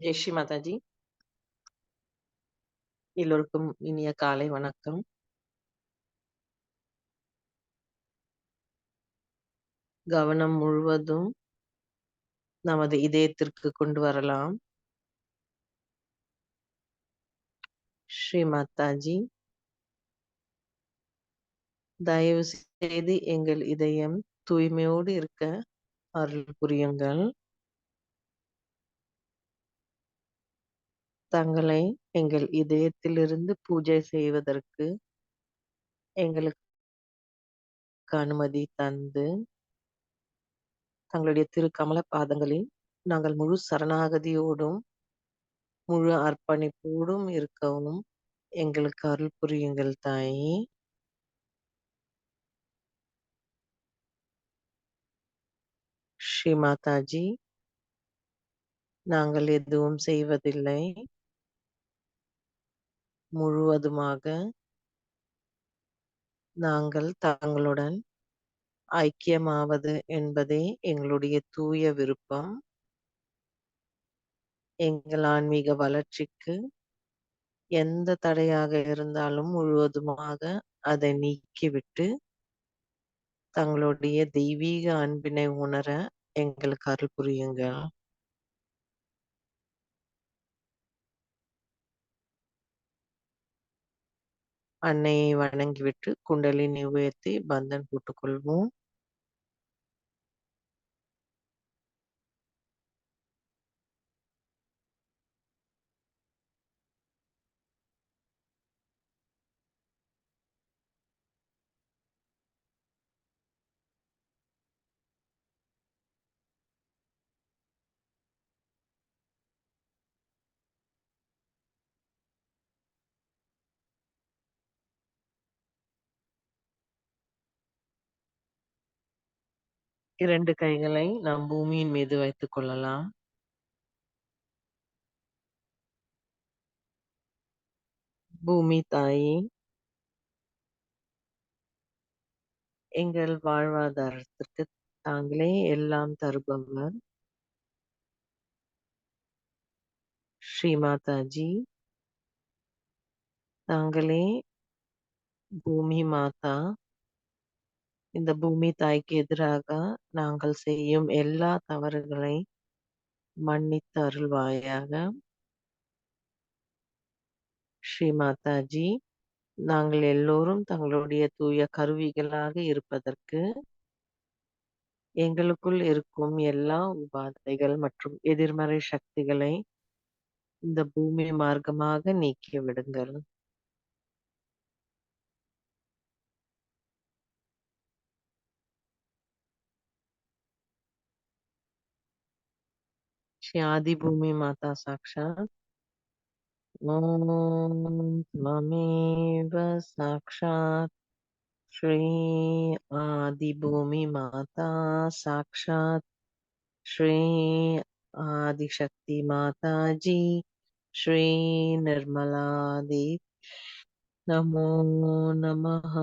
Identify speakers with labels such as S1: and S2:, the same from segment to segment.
S1: ஜெய் ஸ்ரீ மாதாஜி. எல்லோருக்கும் இனிய காலை வணக்கம். கவனம் முழுவதும் நமது இதயத்திற்கு கொண்டு வரலாம். ஸ்ரீ மாதாஜி, தயவு செய்து எங்கள் இதயம் தூய்மையோடு இருக்க அருள் புரியுங்கள். தங்களை எங்கள் இதயத்திலிருந்து பூஜை செய்வதற்கு எங்களுக்கு அனுமதி தந்து தங்களுடைய திருக்கமல பாதங்களில் நாங்கள் முழு சரணாகதியோடும் முழு அர்ப்பணிப்போடும் இருக்கவும் எங்களுக்கு அருள் புரியுங்கள் தாயே. ஸ்ரீ மாதாஜி, நாங்கள் எதுவும் செய்வதில்லை. முழுவதுமாக நாங்கள் தங்களுடன் ஐக்கியமாவது என்பதே எங்களுடைய தூய விருப்பம். எங்கள் ஆன்மீக வளர்ச்சிக்கு எந்த தடையாக இருந்தாலும் முழுவதுமாக அதை நீக்கிவிட்டு தங்களுடைய தெய்வீக அன்பினை உணர எங்களுக்கு அருள் புரியுங்கள். அன்னையை வணங்கிவிட்டு குண்டலினி உயர்த்தி பந்தன் போட்டுக்கொள்வோம். இரண்டு கைகளை நாம் பூமியின் மீது வைத்துக் கொள்ளலாம். பூமி தாயே, எங்கள் வாழ்வாதாரத்திற்கு தாங்களே எல்லாம் தருபவர். ஸ்ரீ மாதாஜி, தாங்களே பூமி மாதா. இந்த பூமி தாய்க்கு எதிராக நாங்கள் செய்யும் எல்லா தவறுகளை மன்னித்து அருள்வாயாக. ஸ்ரீ மாதாஜி, நாங்கள் எல்லோரும் தங்களுடைய தூய கருவிகளாக இருப்பதற்கு எங்களுக்குள் இருக்கும் எல்லா உபாதைகள் மற்றும் எதிர்மறை சக்திகளை இந்த பூமி மார்க்கமாக நீக்கி விடுங்கள். श्री आदि भूमि माता साक्षात ओम त्वमेव साक्षात श्री आदि भूमि माता साक्षात श्री आदिशक्ति माता जी श्री निर्मला देवी नमो नमः.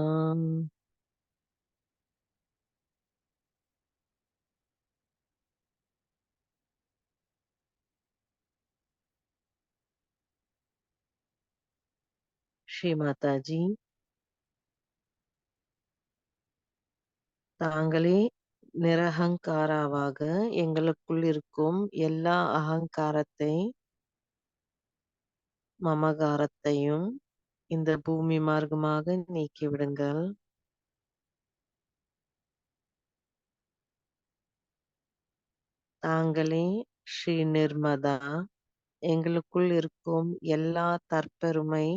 S1: ஸ்ரீ மாதாஜி, தாங்களே நிரகங்காராவாக எங்களுக்குள் இருக்கும் எல்லா அகங்காரத்தை மமகாரத்தையும் இந்த பூமி மார்க்கமாக நீக்கிவிடுங்கள். தாங்களே ஸ்ரீ நிர்மதா, எங்களுக்குள் இருக்கும் எல்லா தற்பெருமை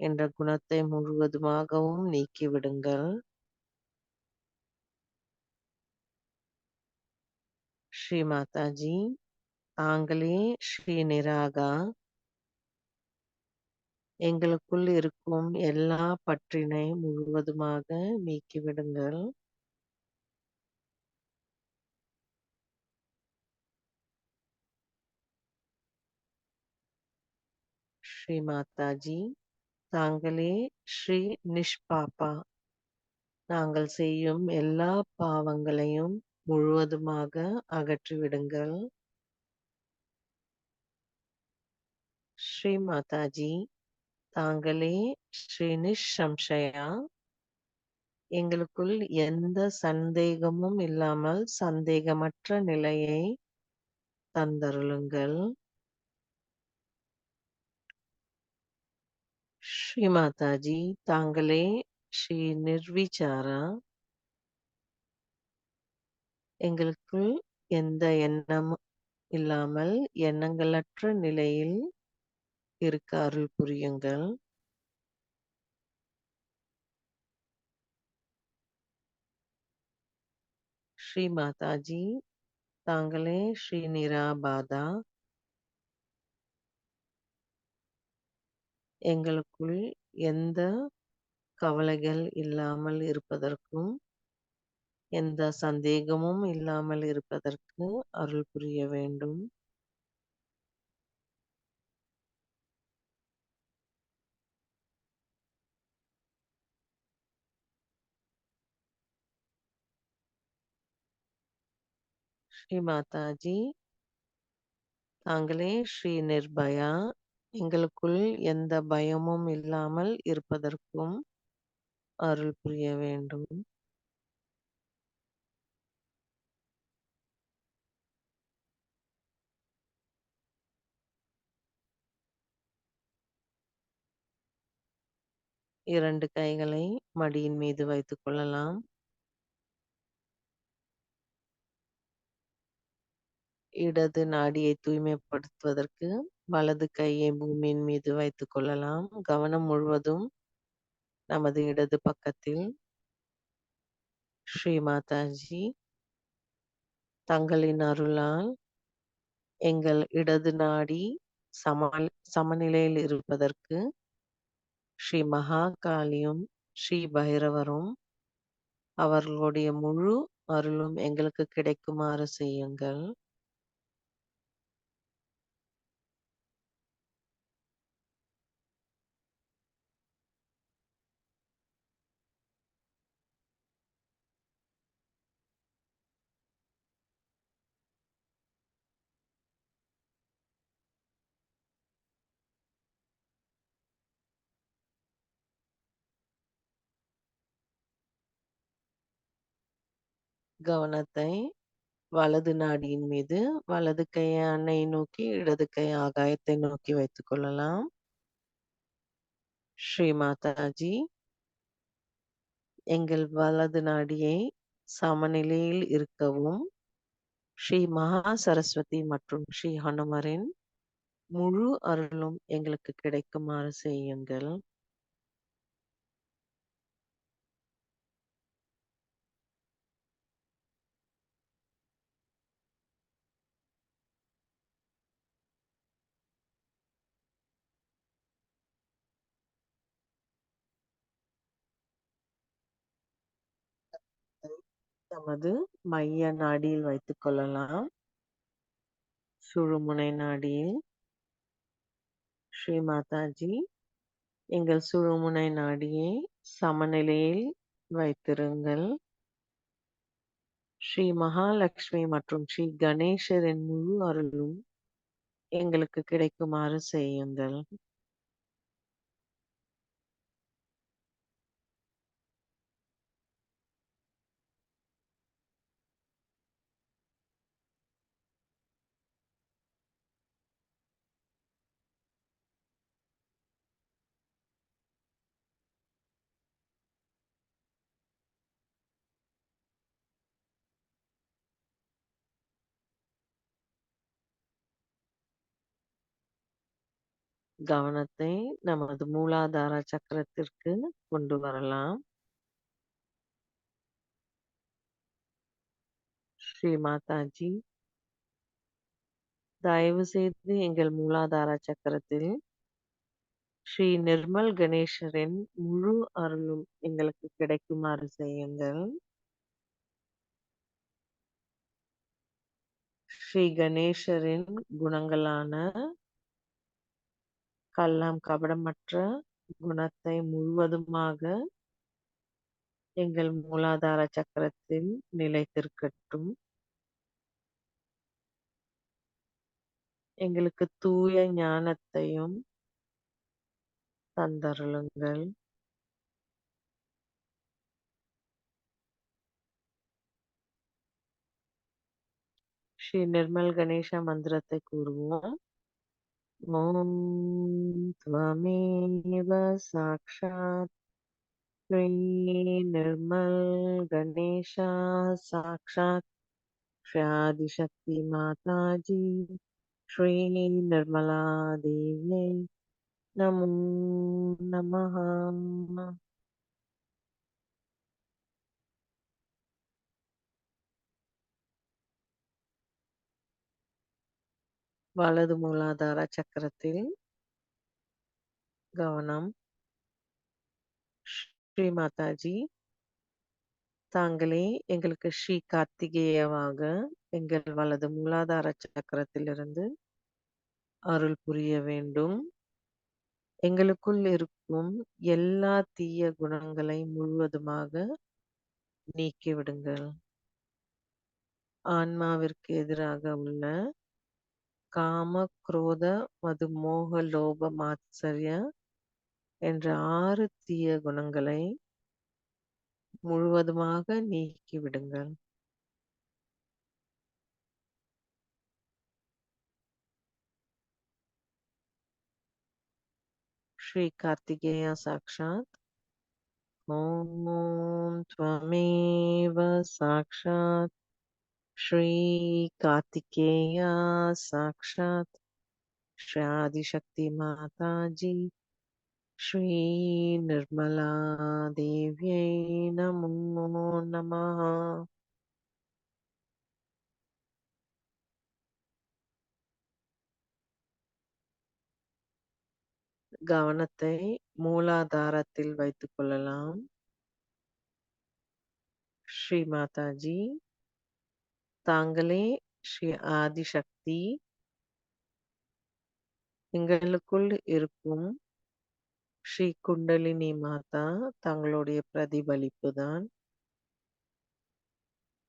S1: என்ற குணத்தை முழுவதுமாகவும் நீக்கிவிடுங்கள். ஸ்ரீ மாதாஜி, தாங்களே ஸ்ரீ நிராகா, எங்களுக்குள் இருக்கும் எல்லா பற்றினை முழுவதுமாக நீக்கிவிடுங்கள். ஸ்ரீ மாதாஜி, தாங்களே ஸ்ரீ நிஷ்பாபா, நாங்கள் செய்யும் எல்லா பாவங்களையும் முழுவதுமாக அகற்றிவிடுங்கள். ஸ்ரீ மாதாஜி, தாங்களே ஸ்ரீ நிஷம்ஷயா, எங்களுக்குள் எந்த சந்தேகமும் இல்லாமல் சந்தேகமற்ற நிலையை தந்தருளுங்கள். ஸ்ரீ மாதாஜி, தாங்களே ஸ்ரீ நிர்விசாரா, எங்களுக்குள் எந்த எண்ணமும் இல்லாமல் எண்ணங்களற்ற நிலையில் இருக்க அருள் புரியுங்கள். ஸ்ரீ மாதாஜி, தாங்களே ஸ்ரீ நிராபாதா, எங்களுக்குள் எந்த கவலைகள் இல்லாமல் இருப்பதற்கும் எந்த சந்தேகமும் இல்லாமல் இருப்பதற்கு அருள் புரிய வேண்டும். ஸ்ரீ மாதாஜி, தாங்களே ஸ்ரீ நிர்பயா, எங்களுக்குள் எந்த பயமும் இல்லாமல் இருப்பதற்கும் அருள் புரிய வேண்டும். இரண்டு கைகளை மடியின் மீது வைத்துக் கொள்ளலாம். இடது நாடியை தூய்மைப்படுத்துவதற்கு வலது கையை பூமியின் மீது வைத்துக் கொள்ளலாம். கவனம் முழுவதும் நமது இடது பக்கத்தில். ஸ்ரீ மாதாஜி, தங்களின் அருளால் எங்கள் இடது நாடி சமநிலையில் இருப்பதற்கு ஸ்ரீ மகாகாளியும் ஸ்ரீ பைரவரும் அவர்களுடைய முழு அருளும் எங்களுக்கு கிடைக்குமாறு செய்யுங்கள். கவனத்தை வலது நாடியின் மீது, வலது கையை அன்னையை நோக்கி, இடது கை ஆகாயத்தை நோக்கி வைத்துக் கொள்ளலாம். ஸ்ரீ மாதாஜி, எங்கள் வலது நாடியை சமநிலையில் இருக்கவும் ஸ்ரீ மகா சரஸ்வதி மற்றும் ஸ்ரீ ஹனுமரின் முழு அருளும் எங்களுக்கு கிடைக்குமாறு செய்யுங்கள். நமது மைய நாடியில் வைத்துக் கொள்ளலாம். சுழுமுனை நாடியில். ஸ்ரீ மாதாஜி, எங்கள் சுழுமுனை நாடியை சமநிலையில் வைத்திருங்கள். ஸ்ரீ மகாலட்சுமி மற்றும் ஸ்ரீ கணேசரின் முழு அருளும் எங்களுக்கு கிடைக்குமாறு செய்யுங்கள். கவனத்தை நமது மூலாதார சக்கரத்திற்கு கொண்டு வரலாம். ஸ்ரீ மாதாஜி, தயவு செய்து எங்கள் மூலாதார சக்கரத்தில் ஸ்ரீ நிர்மல் கணேசரின் முழு அருளும் எங்களுக்கு கிடைக்குமாறு செய்யுங்கள். ஸ்ரீ கணேசரின் குணங்களான கள்ளம் கபடமற்ற குணத்தை முழுவதுமாக எங்கள் மூலாதார சக்கரத்தில் நிலைத்திருக்கட்டும். எங்களுக்கு தூய ஞானத்தையும் தந்தருளுங்கள். ஸ்ரீ நிர்மல் கணேச மந்திரத்தை கூறுவோம். ஓம் त्वमेव साक्षात् श्री निर्मल गणेशा साक्षात् श्री आदिशक्ति माता जी श्री निर्मला देव्यै नमो नमः. வலது மூலாதார சக்கரத்தில் கவனம். ஸ்ரீ மாதாஜி, தாங்களே எங்களுக்கு ஸ்ரீ கார்த்திகேயவாக எங்கள் வலது மூலாதார சக்கரத்திலிருந்து அருள் புரிய வேண்டும். எங்களுக்குள் இருக்கும் எல்லா தீய குணங்களை முழுவதுமாக நீக்கிவிடுங்கள். ஆன்மாவிற்கு எதிராக உள்ள காம, குரோத, மது, மோக, லோப, மாத்சரிய என்ற 6 தீய குணங்களை முழுவதுமாக நீக்கிவிடுங்கள். ஸ்ரீ கார்த்திகேய சாக்ஷாத். ஓம் त्वमेव சாக்ஷாத் ஸ்ரீ கார்த்திகேய சாக்ஷாத் श्री आदिशक्ति माता जी श्री निर्मला देव्यै नमो नमः. கவனத்தை மூலாதாரத்தில் வைத்துக் கொள்ளலாம். ஸ்ரீ மாதாஜி, தாங்களே ஸ்ரீ ஆதிசக்தி. எங்களுக்குள் இருக்கும் ஸ்ரீ குண்டலினி மாதா தங்களுடைய பிரதிபலிப்பு தான்.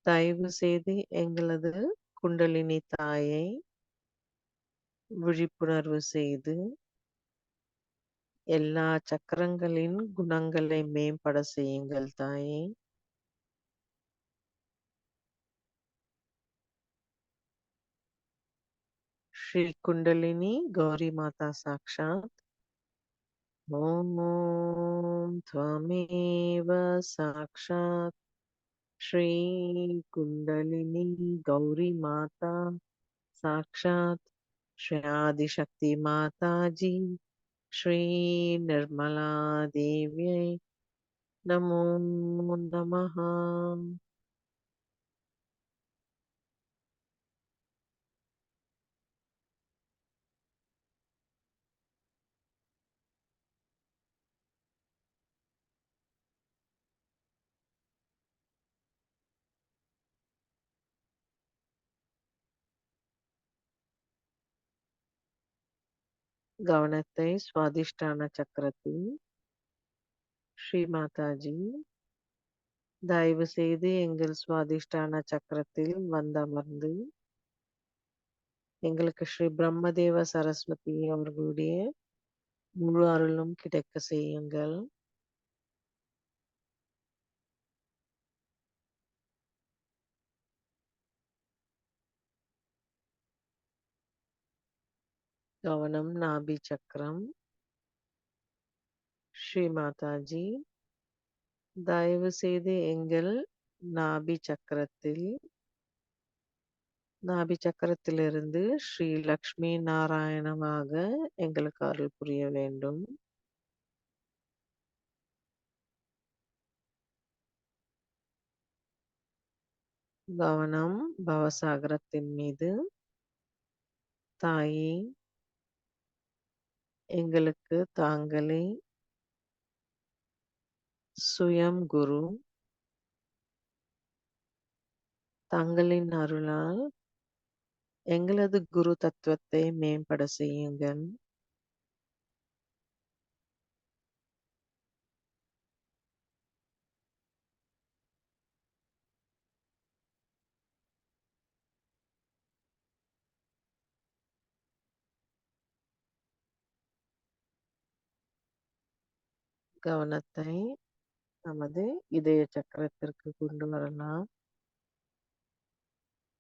S1: தயவு செய்து எங்களது குண்டலினி தாயை விழிப்புணர்வு செய்து எல்லா சக்கரங்களின் குணங்களை மேம்பட செய்யுங்கள் தாயே. ஸ்ரீ குண்டலினி கௌரி மாதா சாக்ஷாத். ஓம் त्वमेव சாக்ஷாத் ஸ்ரீ குண்டலினி கௌரி மாதா சாக்ஷாத் ஸ்ரீ ஆதிசக்தி மாதா ஜி ஸ்ரீ நிர்மலா தேவியை நமோ நமः. கவனத்தை சுவாதிஷ்டான சக்கரத்தில். ஸ்ரீ மாதாஜி, தயவு செய்து எங்கள் சுவாதிஷ்டான சக்கரத்தில் வந்தமர்ந்து எங்களுக்கு ஸ்ரீ பிரம்மதேவ சரஸ்வதி அவர்களுடைய முழு அருளும் கிடைக்க செய்யுங்கள். கவனம் நாபி சக்கரம். ஸ்ரீ மாதாஜி, தயவு செய்து எங்கள் நாபி சக்கரத்தில் நாபி சக்கரத்திலிருந்து ஸ்ரீ லக்ஷ்மி நாராயணமாக எங்களுக்கு அருள் புரிய வேண்டும். கவனம் பவசாகரத்தின் மீது. தாயே, எங்களுக்கு தாங்களே சுயம் குரு. தங்களின் அருளால் எங்களது குரு தத்துவத்தை மேம்பட செய்யுங்கள். கவனத்தை நமது இதய சக்கரத்திற்கு கொண்டு வரலாம்.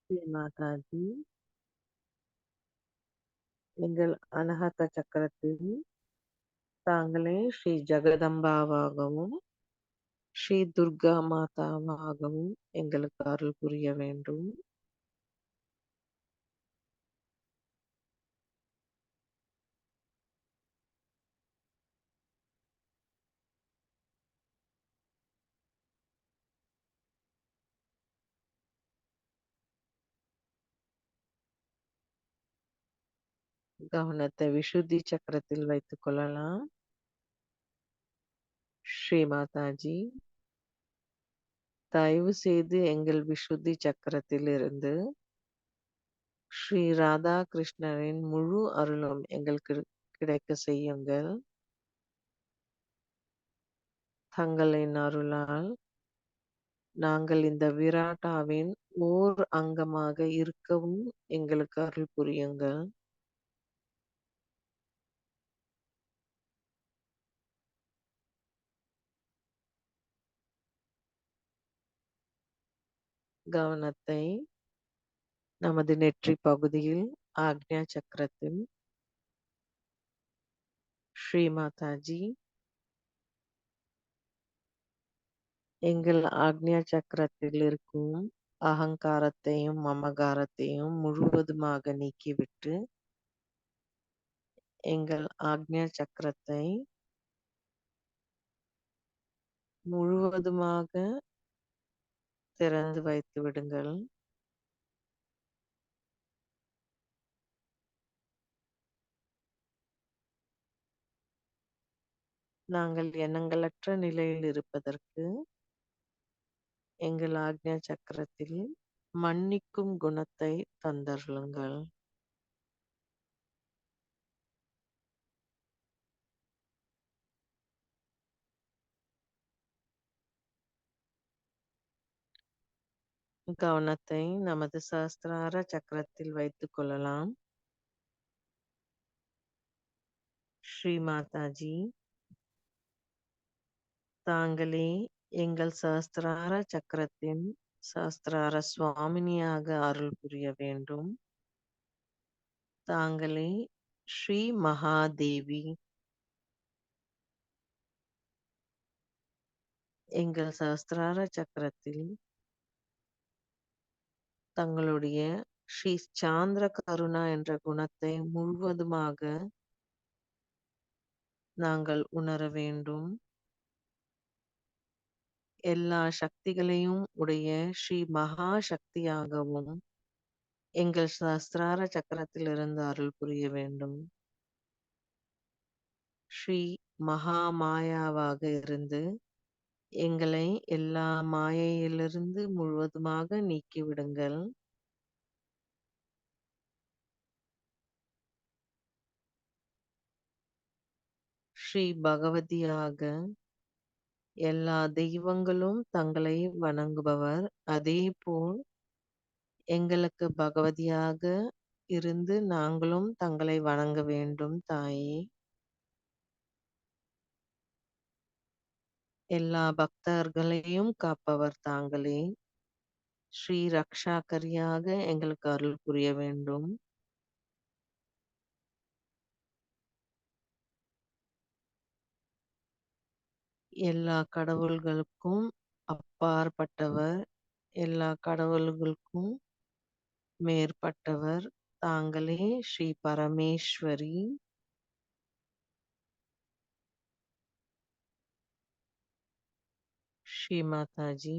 S1: ஸ்ரீ மாதாஜி, எங்கள் அனஹத சக்கரத்தில் தாங்களே ஸ்ரீ ஜெகதம்பாவாகவும் ஸ்ரீ துர்கா மாதாவாகவும் எங்களுக்கு அருள் புரிய வேண்டும். கவனத்தை விசுத்தி சக்கரத்தில் வைத்துக் கொள்ளலாம். ஸ்ரீ மாதாஜி, தயவு செய்து எங்கள் விசுத்தி சக்கரத்தில் இருந்து ஸ்ரீ ராதா கிருஷ்ணரின் முழு அருளும் எங்களுக்கு கிடைக்க செய்யுங்கள். தங்களின் அருளால் நாங்கள் இந்த விராட்டாவின் ஓர் அங்கமாக இருக்கவும் எங்களுக்கு அருள் புரியுங்கள். கவனத்தை நமது நெற்றி பகுதியில் ஆக்ஞா சக்கரத்தில் ஸ்ரீ மாதாஜி, எங்கள் ஆக்ஞா சக்கரத்தில் இருக்கும் அகங்காரத்தையும் மமகாரத்தையும் முழுவதுமாக நீக்கிவிட்டு எங்கள் ஆக்ஞா சக்கரத்தை முழுவதுமாக திறந்து வைத்து விடுங்கள். நாங்கள் எண்ணங்களற்ற நிலையில் இருப்பதற்கு எங்கள் ஆக்ஞா சக்கரத்தில் மன்னிக்கும் குணத்தை தந்தருளுங்கள். கவனத்தை நமது சஹஸ்ரார சக்கரத்தில் வைத்துக் கொள்ளலாம். ஸ்ரீ மாதாஜி, தாங்களே எங்கள் சஹஸ்ரார சக்கரத்தின் சஹஸ்ரார சுவாமினியாக அருள் புரிய வேண்டும். தாங்களே ஸ்ரீ மகாதேவி, எங்கள் சஹஸ்ரார சக்கரத்தில் தங்களுடைய ஸ்ரீ சாந்திர கருணா என்ற குணத்தை முழுவதுமாக நாங்கள் உணர வேண்டும். எல்லா சக்திகளையும் உடைய ஸ்ரீ மகா சக்தியாகவும் எங்கள் சஹஸ்ரார சக்கரத்தில் இருந்து அருள் புரிய வேண்டும். ஸ்ரீ மகா மாயாவாக இருந்து எங்களை எல்லா மாயையிலிருந்து முழுவதுமாக நீக்கிவிடுங்கள். ஸ்ரீ பகவதியாக எல்லா தெய்வங்களும் தங்களை வணங்குபவர். அதேபோல் எங்களுக்கு பகவதியாக இருந்து நாங்களும் தங்களை வணங்க வேண்டும் தாயே. எல்லா பக்தர்களையும் காப்பவர் தாங்களே. ஸ்ரீ ரக்ஷாகரியாக எங்களுக்கு அருள் புரிய வேண்டும். எல்லா கடவுள்களுக்கும் அப்பாற்பட்டவர், எல்லா கடவுள்களுக்கும் மேற்பட்டவர் தாங்களே ஸ்ரீ பரமேஸ்வரி. ஸ்ரீ மாதாஜி,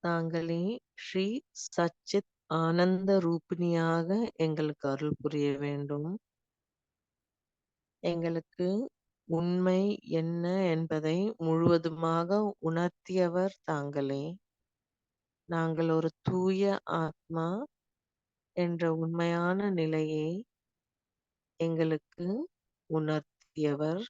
S1: தாங்களே ஸ்ரீ சச்சித் ஆனந்த ரூபிணியாக எங்களுக்கு அருள் புரிய வேண்டும். எங்களுக்கு உண்மை என்ன என்பதை முழுவதுமாக உணர்த்தியவர் தாங்களே. நாங்கள் ஒரு தூய ஆத்மா என்ற உண்மையான நிலையை எங்களுக்கு உணர்த்தியவர்.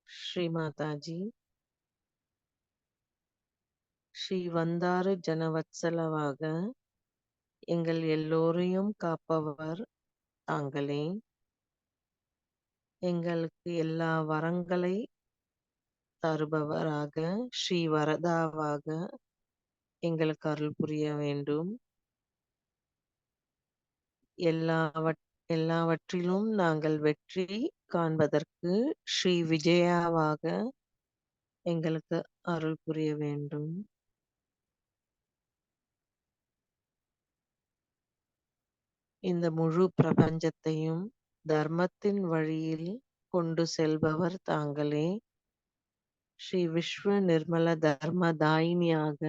S1: ஸ்ரீ மாதாஜி, ஸ்ரீ வந்தாரு ஜனவத்சலவாக எங்கள் எல்லோரையும் காப்பவர் தாங்களே. எங்களுக்கு எல்லா வரங்களை தருபவராக ஸ்ரீ வரதாவாக எங்களுக்கு அருள் புரிய வேண்டும். எல்லாவற்றிலும் நாங்கள் வெற்றி காண்பதற்கு ஸ்ரீ விஜயாவாக எங்களுக்கு அருள் புரிய வேண்டும். இந்த முழு பிரபஞ்சத்தையும் தர்மத்தின் வழியில் கொண்டு செல்பவர் தாங்களே. ஸ்ரீ விஸ்வ நிர்மல தர்மதாயினியாக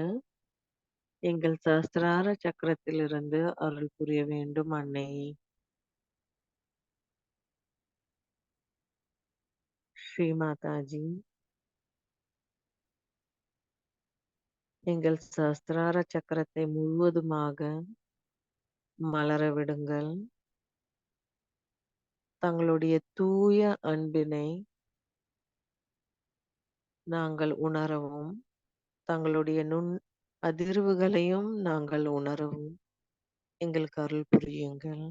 S1: எங்கள் சஹஸ்ரார சக்கரத்திலிருந்து அருள் புரிய வேண்டும் அன்னையே. ஸ்ரீ மாதாஜி, எங்கள் சஹஸ்ரார சக்கரத்தை முழுவதுமாக மலர விடுங்கள். தங்களுடைய தூய அன்பினை நாங்கள் உணரவும், தங்களுடைய நுண் அதிர்வுகளையும் நாங்கள் உணரவும் எங்களுக்கு அருள் புரியுங்கள்.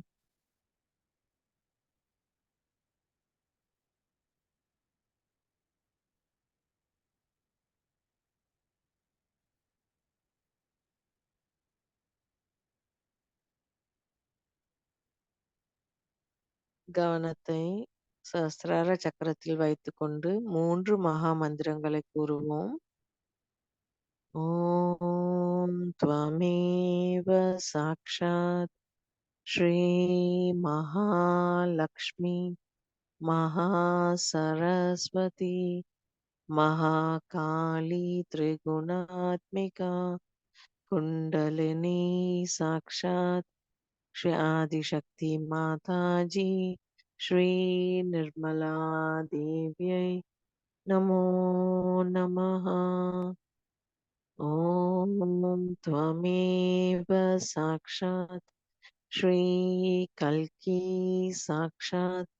S1: கவனத்தை சஹஸ்ரார சக்கரத்தில் வைத்துக்கொண்டு 3 மகா மந்திரங்களை கூறுவோம். ஓம் த்வமேவ சாக்ஷாத் ஸ்ரீ மகாலக்ஷ்மி மகாசரஸ்வதி மகாகாளி திரிகுணாத்மிகா குண்டலினி சாக்ஷாத் श्री आदिशक्ति माताजी श्री निर्मला देव्यै नमो नमः। ॐ त्वमेव साक्षात् श्री कल्की साक्षात्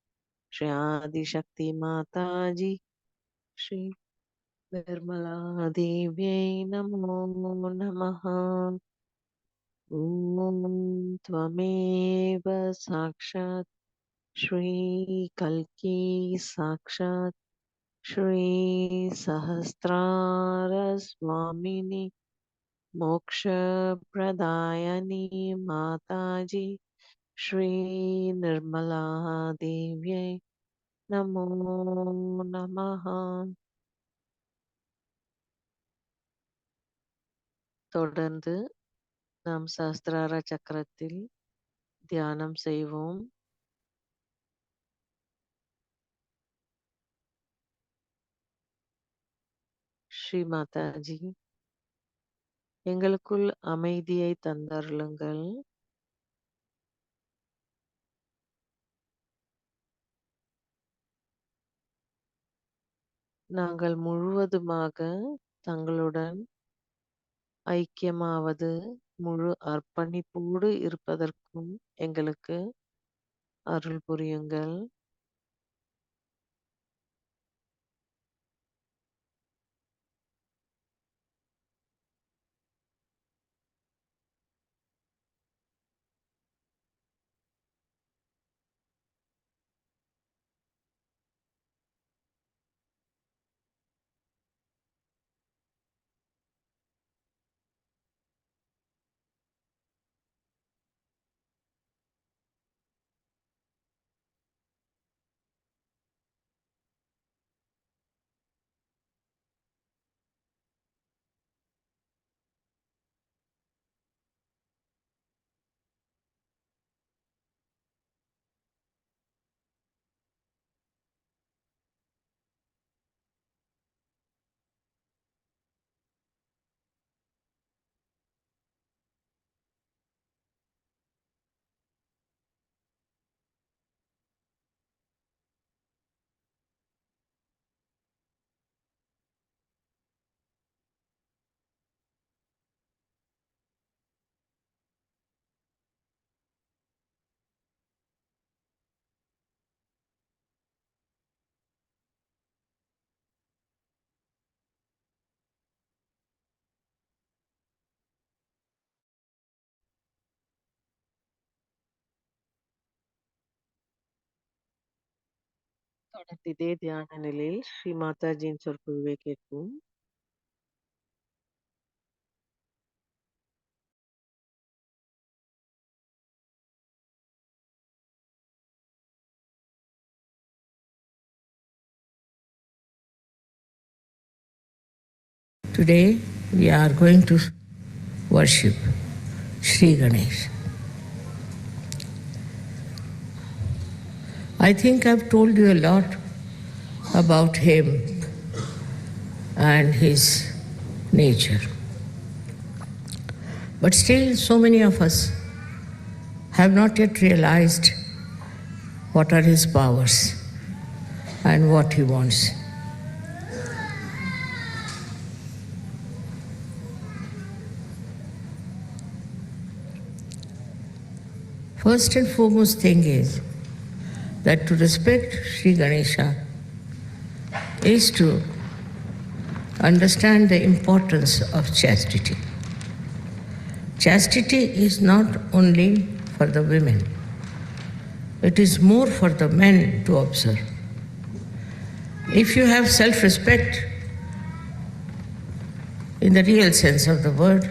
S1: श्री आदिशक्ति माताजी श्री निर्मला देव्यै नमो नमः। ॐ त्वमेव साक्षात् श्री कल्की साक्षात् श्री सहस्रार स्वामिनी मोक्षप्रदायिनी माताजी श्री निर्मला देव्यै नमो नमः। தொடர்ந்து நாம் சஹஸ்ரார சக்கரத்தில் தியானம் செய்வோம். ஸ்ரீ மாதாஜி, எங்களுக்குள் அமைதியை தந்தருளுங்கள். நாங்கள் முழுவதுமாக தங்களுடன் ஐக்கியமாவது, முழு அர்ப்பணிப்போடு இருப்பதற்கும் எங்களுக்கு அருள் புரியுங்கள். தொடர்ந்து இதே தியான நிலையில் ஸ்ரீ மாதாஜியின் சொற்பொழிவை கேட்போம்.
S2: Today we are going to worship Sri Ganesh. I think I've told you a lot about him and his nature. But still, so many of us have not yet realized what are his powers and what he wants. First and foremost thing is that to respect Sri Ganesha is to understand the importance of chastity. Chastity is not only for the women, it is more for the men to observe. If you have self-respect in the real sense of the word,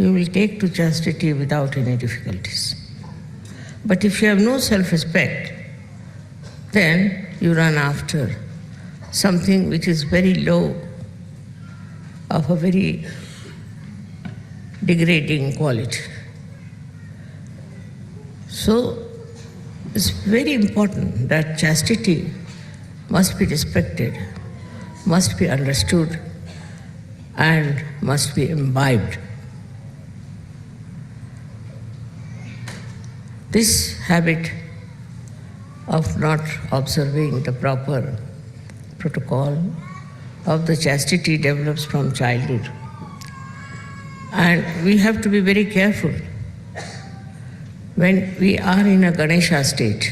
S2: you will take to chastity without any difficulties. But if you have no self-respect, then you run after something which is very low, of a very degrading quality. So it's very important that chastity must be respected, must be understood, and must be imbibed. This habit of not observing the proper protocol of the chastity develops from childhood. And we have to be very careful when we are in a Ganesha state.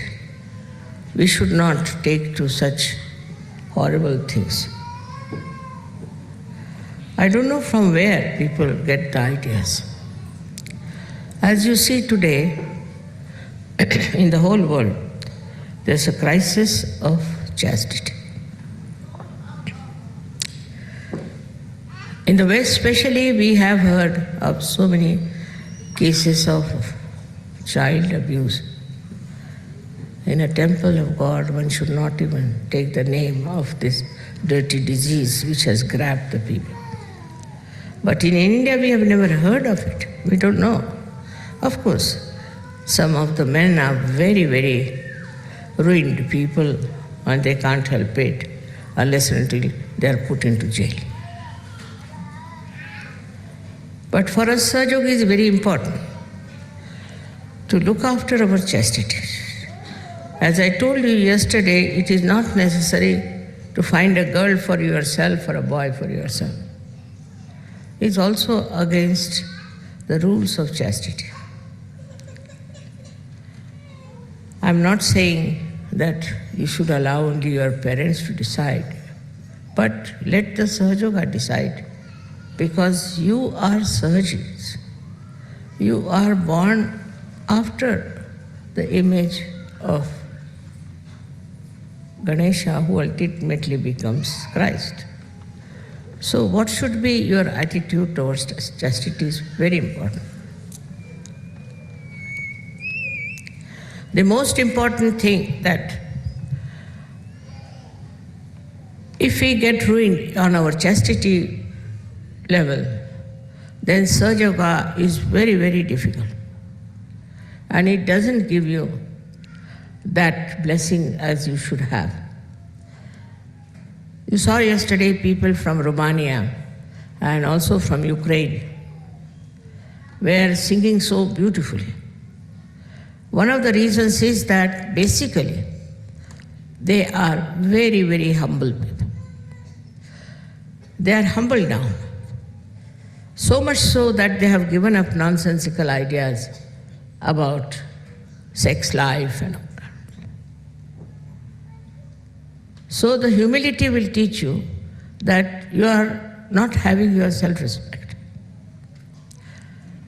S2: We should not take to such horrible things. I don't know from where people get the ideas. As you see today, in the whole world, there's a crisis of chastity. In the West especially, we have heard of so many cases of child abuse. In a temple of God, one should not even take the name of this dirty disease which has grabbed the people. But in India, we have never heard of it. We don't know. Of course, some of the men are very, very ruined people and they can't help it unless and until they are put into jail. But for us, Sahajya is very important to look after our chastity. As I told you yesterday, it is not necessary to find a girl for yourself or a boy for yourself. It's also against the rules of chastity. I'm not saying that you should allow only your parents to decide, but let the Sahajya decide, because you are Sahajis. You are born after the image of Ganesha, who ultimately becomes Christ. So what should be your attitude towards chastity is very important. The most important thing that if we get ruined on our chastity level, then Sahajya is very, very difficult. And it doesn't give you that blessing as you should have. You saw yesterday people from Romania and also from Ukraine were singing so beautifully. One of the reasons is that basically they are very, very humble people. They are humble down. So much so that they have given up nonsensical ideas about sex life and all that. So the humility will teach you that you are not having your self-respect.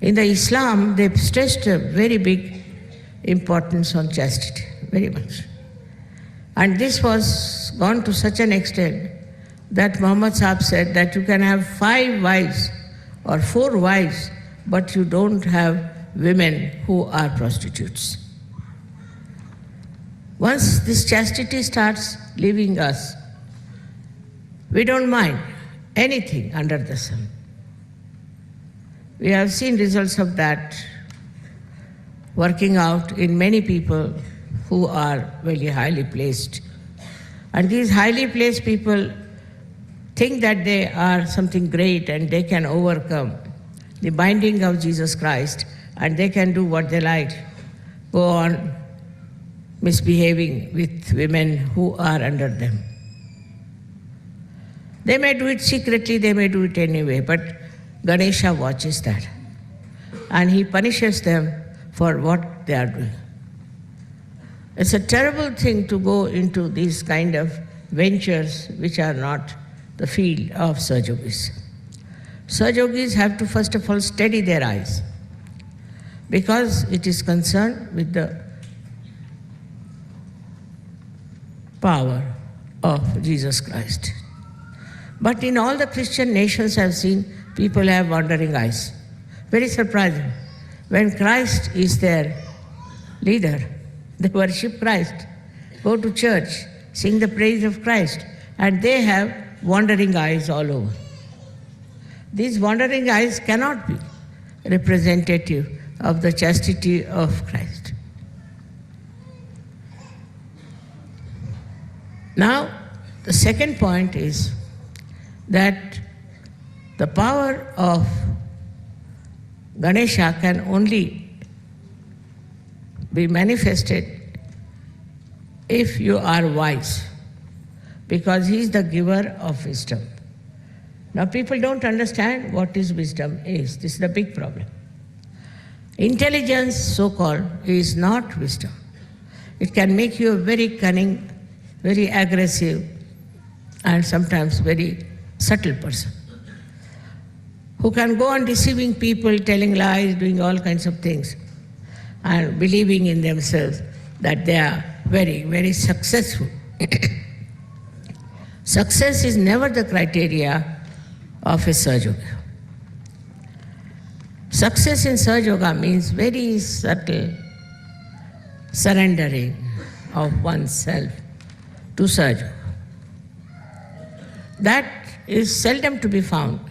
S2: In the Islam, they stressed a very big importance on chastity, very much. And this was gone to such an extent that Muhammad Sahib said that you can have 5 wives or 4 wives, but you don't have women who are prostitutes. Once this chastity starts leaving us, we don't mind anything under the sun. We have seen results of that working out in many people who are very highly placed. And these highly placed people think that they are something great and they can overcome the binding of Jesus Christ and they can do what they like, go on misbehaving with women who are under them. They may do it secretly, they may do it anyway, but Ganesha watches that and he punishes them for what they are doing. It's a terrible thing to go into these kind of ventures which are not the field of Sahajogis. Sahajogis have to first of all steady their eyes because it is concerned with the power of Jesus Christ. But in all the Christian nations I've seen, people have wandering eyes. Very surprising. When Christ is their leader, they worship Christ, go to church, sing the praise of Christ, and they have wandering eyes all over. These wandering eyes cannot be representative of the chastity of Christ. Now, the second point is that the power of Ganesha can only be manifested if you are wise, because he is the giver of wisdom. Now people don't understand what is wisdom is. This is the big problem. Intelligence, so-called, is not wisdom. It can make you a very cunning, very aggressive, and sometimes very subtle person who can go on deceiving people, telling lies, doing all kinds of things, and believing in themselves that they are very, very successful. Success is never the criteria of a Sahaja. Success in Sahaja means very subtle surrendering of oneself to Sahaja. That is seldom to be found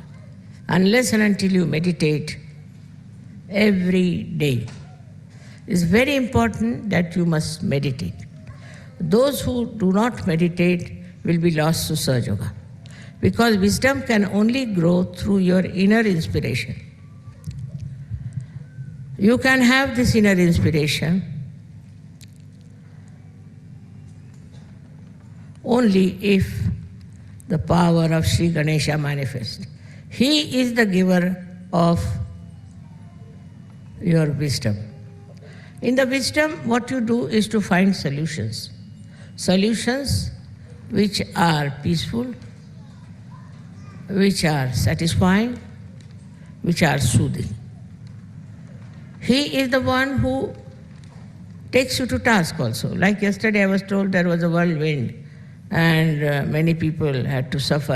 S2: unless and until you meditate every day. It's very important that you must meditate. Those who do not meditate will be lost to Sahaja, because wisdom can only grow through your inner inspiration. You can have this inner inspiration only if the power of Sri Ganesha manifests. He is the giver of your wisdom. In the wisdom, what you do is to find solutions. Solutions which are peaceful, which are satisfying, which are soothing. He is the one who takes you to task also. Like yesterday I was told there was a whirlwind and many people had to suffer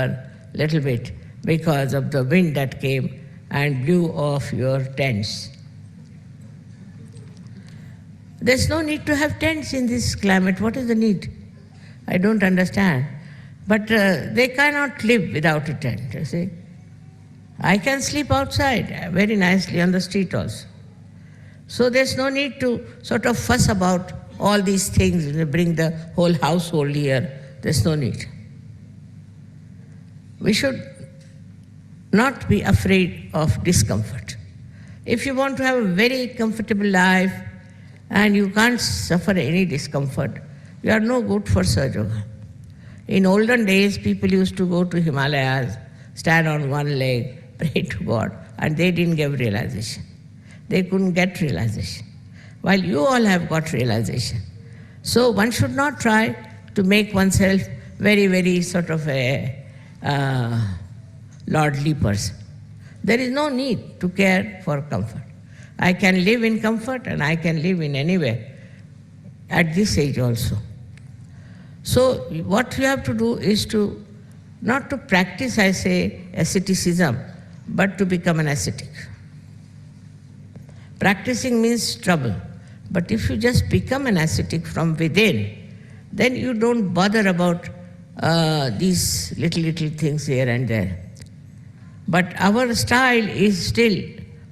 S2: a little bit because of the wind that came and blew off your tents. There's no need to have tents in this climate. What is the need? I don't understand. But they cannot live without a tent, you see. I can sleep outside very nicely on the street also. So there's no need to sort of fuss about all these things, bring the whole household here. There's no need. We should not be afraid of discomfort. If you want to have a very comfortable life and you can't suffer any discomfort, you are no good for Sahaja. In olden days, people used to go to Himalayas, stand on one leg, pray to God, and they didn't get realization. They couldn't get realization, while you all have got realization. So one should not try to make oneself very, very sort of a lordly person. There is no need to care for comfort. I can live in comfort and I can live in anywhere, at this age also. So what we have to do is to, not to practice, I say, asceticism, but to become an ascetic. Practicing means trouble. But if you just become an ascetic from within, then you don't bother about these little things here and there. But our style is still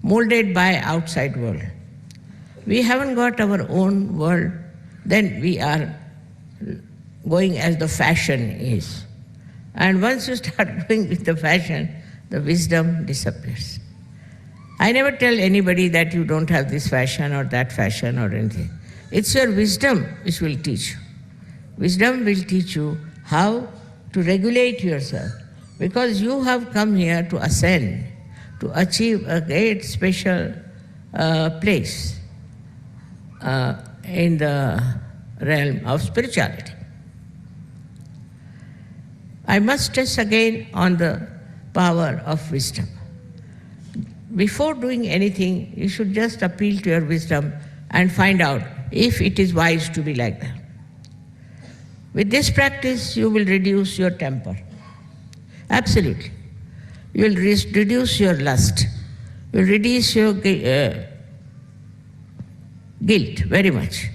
S2: molded by outside world. We haven't got our own world, then we are going as the fashion is. And once you start going with the fashion, the wisdom disappears. I never tell anybody that you don't have this fashion or that fashion or anything. It's your wisdom which will teach you. Wisdom will teach you how to regulate yourself, because you have come here to ascend, to achieve a great special place in the realm of spirituality. I must stress again on the power of wisdom. Before doing anything, you should just appeal to your wisdom and find out if it is wise to be like that. With this practice, you will reduce your temper. Absolutely. You will reduce your lust. You will reduce your guilt very much.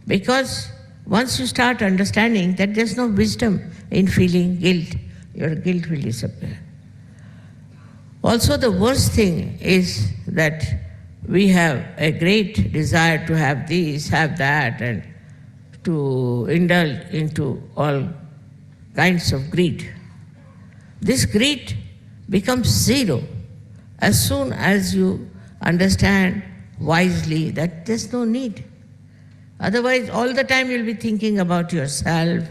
S2: Because once you start understanding that there's no wisdom in feeling guilt, your guilt will disappear. Also, the worst thing is that we have a great desire to have this, have that, and to indulge into all kinds of greed. This greed becomes zero as soon as you understand wisely that there's no need. Otherwise, all the time you'll be thinking about yourself,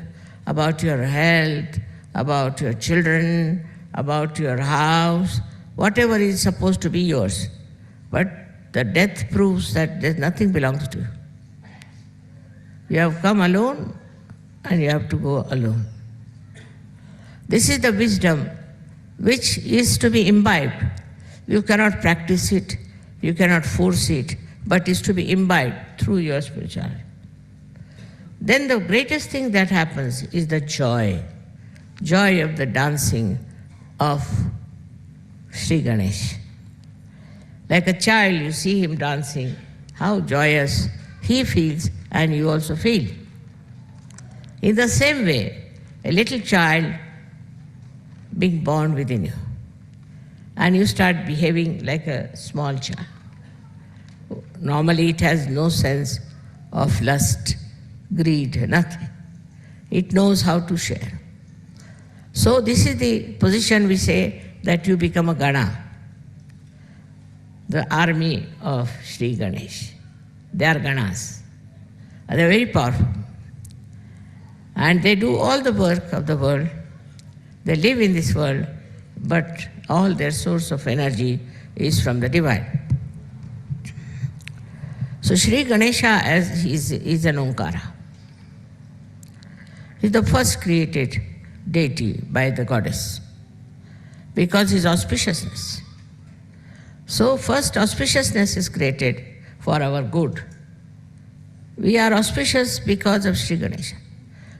S2: about your health, about your children, about your house, whatever is supposed to be yours. But the death proves that there's nothing belongs to you. You have come alone and you have to go alone. This is the wisdom which is to be imbibed. You cannot practice it, you cannot force it, but is to be imbibed through your spirituality. Then the greatest thing that happens is the joy of the dancing of Sri Ganesh. Like a child, you see him dancing, how joyous he feels and you also feel. In the same way, a little child being born within you, and you start behaving like a small child. Normally it has no sense of lust, greed, nothing. It knows how to share. So this is the position we say that you become a Gana, the army of Sri Ganesh. They are Ganas. They are very powerful. And they do all the work of the world. They live in this world, but all their source of energy is from the divine. So Sri Ganesha is an Omkara. He is the first created deity by the goddess because his auspiciousness. So first auspiciousness is created for our good. We are auspicious because of Sri Ganesha.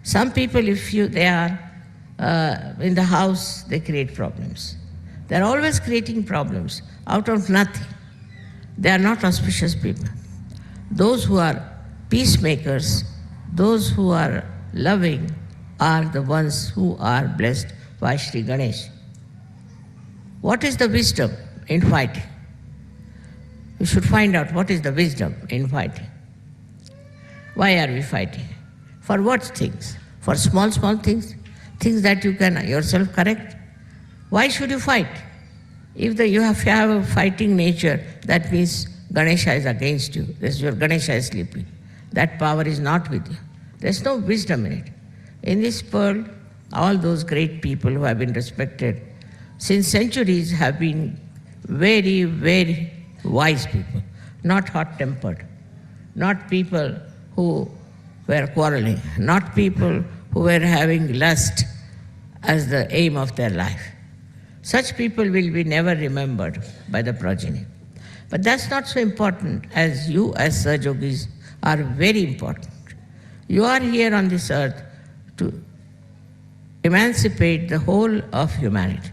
S2: Some people, they are in the house, they create problems. They are always creating problems out of nothing. They are not auspicious people. Those who are peacemakers, those who are loving, are the ones who are blessed by Sri Ganesh. What is the wisdom in fighting? You should find out what is the wisdom in fighting. Why are we fighting? For what things? For small things? Things that you can yourself correct? Why should you fight? If you have a fighting nature, that means Ganesha is against you. Your Ganesha is sleeping. That power is not with you. There's no wisdom in it. In this world, all those great people who have been respected since centuries have been very, very wise people, not hot-tempered, not people who were quarreling, not people who were having lust as the aim of their life. Such people will be never remembered by the progeny. But that's not so important, as you as Sahajogis are very important. You are here on this earth to emancipate the whole of humanity.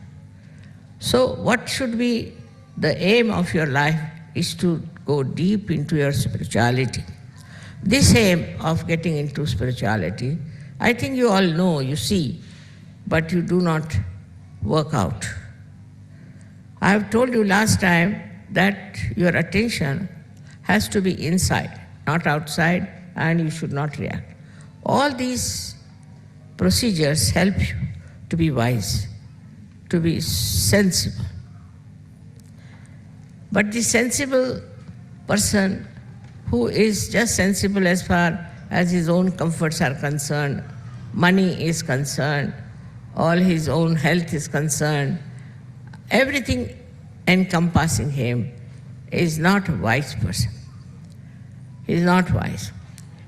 S2: So what should be the aim of your life is to go deep into your spirituality. This aim of getting into spirituality, I think you all know, you see, but you do not work out. I have told you last time that your attention has to be inside, not outside, and you should not react. All these procedures help you to be wise, to be sensible. But the sensible person who is just sensible as far as his own comforts are concerned, money is concerned, all his own health is concerned, everything encompassing him is not a wise person. He is not wise.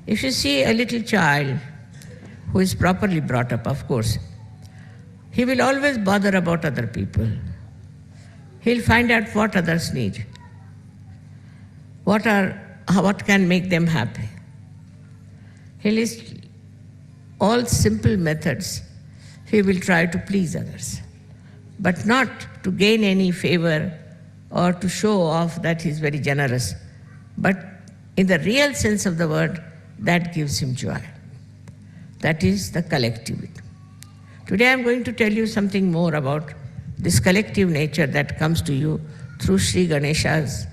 S2: If you see a little child who is properly brought up, of course, he will always bother about other people. He'll find out what others need, what can make them happy. He'll list all simple methods. He will try to please others, but not to gain any favor or to show off that he's very generous. But in the real sense of the word, that gives him joy. That is the collectivity. Today I'm going to tell you something more about this collective nature that comes to you through Sri Ganesha's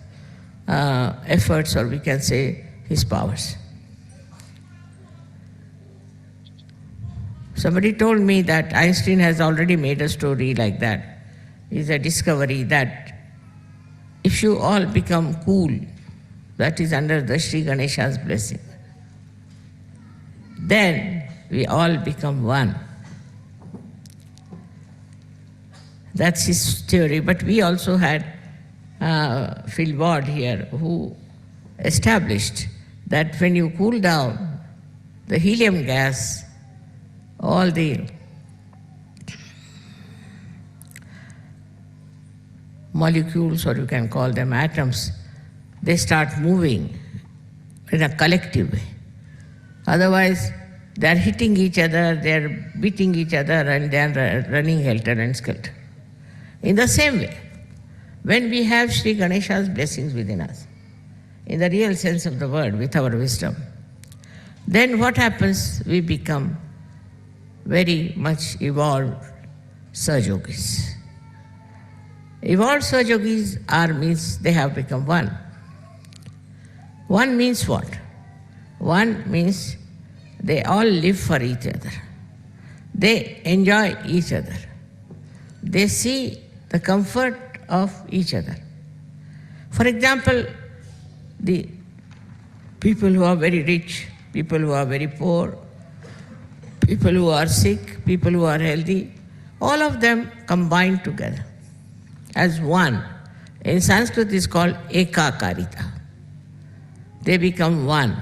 S2: efforts, or we can say his powers. Somebody told me that Einstein has already made a story like that. It's a discovery that if you all become cool, that is under the Sri Ganesha's blessing, then we all become one. That's his theory. But we also had Phil Ward here, who established that when you cool down the helium gas, all the molecules, or you can call them atoms, they start moving in a collective way. Otherwise, they're hitting each other, they're beating each other, and they're running helter and skelter. In the same way, when we have Sri Ganesha's blessings within us, in the real sense of the word, with our wisdom, then what happens? We become very much evolved Sahajogis. Evolved Sahajogis means they have become one. One means what? One means they all live for each other. They enjoy each other. They see the comfort of each other. For example, the people who are very rich, people who are very poor, people who are sick, people who are healthy, all of them combine together as one. In Sanskrit, it's called ekakarita. They become one.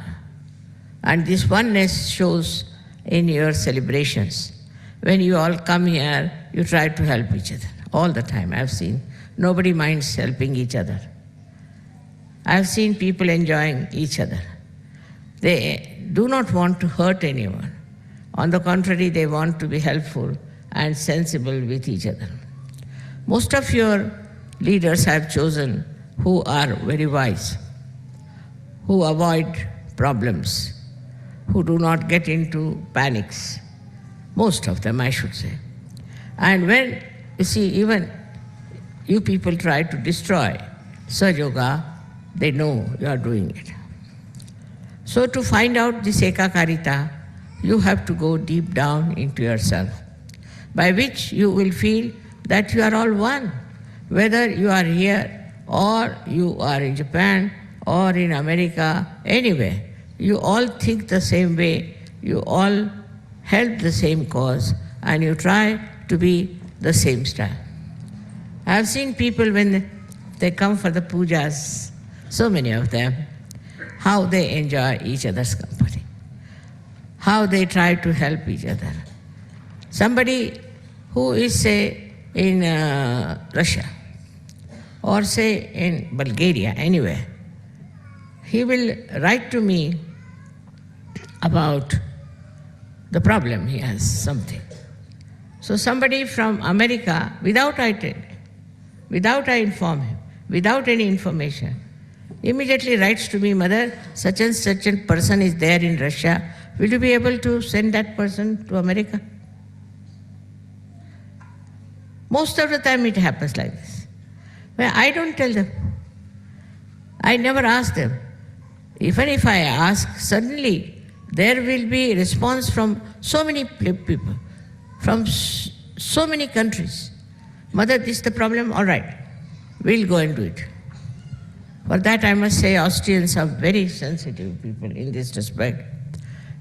S2: And this oneness shows in your celebrations. When you all come here, you try to help each other all the time. I've seen nobody minds helping each other. I've seen people enjoying each other. They do not want to hurt anyone. On the contrary, they want to be helpful and sensible with each other. Most of your leaders have chosen who are very wise, who avoid problems, who do not get into panics. Most of them, I should say. And when, you see, even you people try to destroy Sahaja, they know you are doing it. So to find out this ekakarita, you have to go deep down into yourself, by which you will feel that you are all one. Whether you are here, or you are in Japan, or in America, anywhere, you all think the same way, you all help the same cause, and you try to be the same style. I have seen people when they come for the pujas, so many of them, how they enjoy each other's company, how they try to help each other. Somebody who is, say, in Russia, or say in Bulgaria, anywhere, he will write to me about the problem, he has something. So somebody from America, without I inform him, without any information, immediately writes to me, Mother, such and such a person is there in Russia. Will you be able to send that person to America? Most of the time it happens like this. Well, I don't tell them. I never ask them. Even if I ask, suddenly there will be a response from so many people, from so many countries. Mother, this is the problem? All right, we'll go and do it. For that, I must say, Austrians are very sensitive people in this respect.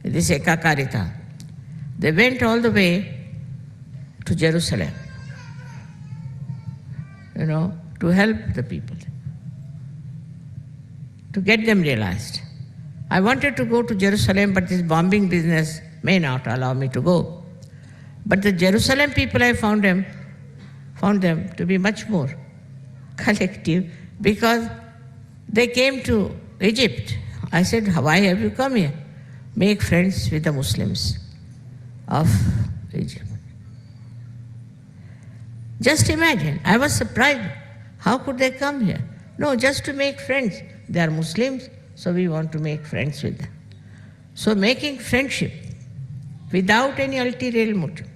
S2: This Ekakarita. They went all the way to Jerusalem, to help the people, to get them realized. I wanted to go to Jerusalem, but this bombing business may not allow me to go. But the Jerusalem people, I found them to be much more collective, because they came to Egypt. I said, why have you come here? Make friends with the Muslims of Egypt. Just imagine, I was surprised. How could they come here? No, just to make friends. They are Muslims, so we want to make friends with them. So making friendship without any ulterior motive,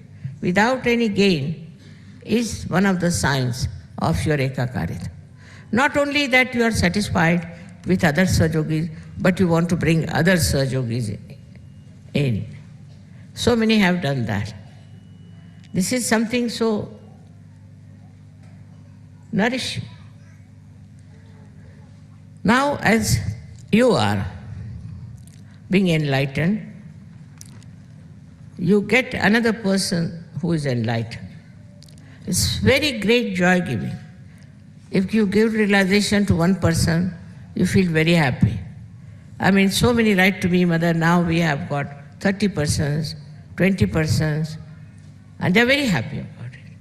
S2: without any gain, is one of the signs of your Ekakarita. Not only that you are satisfied with other Sahajogis, but you want to bring other Sahajogis in. So many have done that. This is something so nourishing. Now, as you are being enlightened, you get another person who is enlightened. It's very great joy giving. If you give realization to one person, you feel very happy. I mean, so many write to me, Mother, now we have got 30 persons, 20 persons, and they're very happy about it,